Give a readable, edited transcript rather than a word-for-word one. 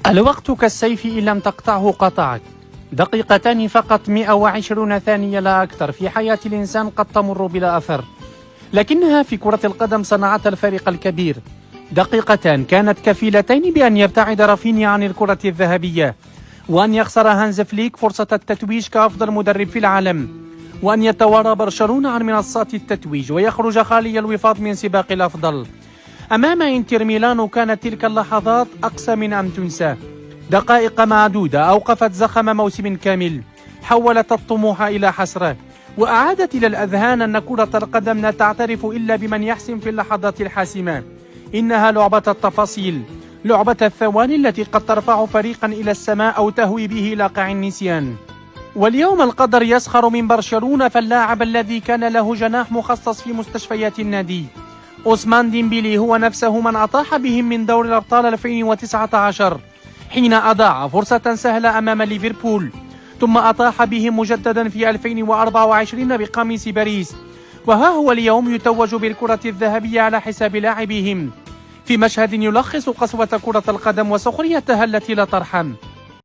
الوقت كالسيف إن لم تقطعه قطعك. دقيقتان فقط، 120 ثانية لا أكثر، في حياة الإنسان قد تمر بلا أثر، لكنها في كرة القدم صنعت الفارق الكبير. دقيقتان كانت كفيلتين بأن يبتعد رافينيا عن الكرة الذهبية، وأن يخسر هانز فليك فرصة التتويج كأفضل مدرب في العالم، وأن يتوارى برشلونة عن منصات التتويج ويخرج خالي الوفاض من سباق الأفضل. أمام إنتر ميلانو كانت تلك اللحظات أقسى من أن تنسى. دقائق معدودة أوقفت زخم موسم كامل، حولت الطموح إلى حسرة، وأعادت إلى الأذهان أن كرة القدم لا تعترف إلا بمن يحسم في اللحظات الحاسمة. إنها لعبة التفاصيل، لعبة الثواني التي قد ترفع فريقا إلى السماء أو تهوي به إلى قاع النسيان. واليوم القدر يسخر من برشلونة، فاللاعب الذي كان له جناح مخصص في مستشفيات النادي أوسمان ديمبيلي هو نفسه من أطاح بهم من دور الأبطال 2019 حين أضاع فرصة سهلة أمام ليفربول، ثم أطاح بهم مجددا في 2024 بقميص باريس، وها هو اليوم يتوج بالكرة الذهبية على حساب لاعبهم في مشهد يلخص قسوة كرة القدم وسخريتها التي لا ترحم.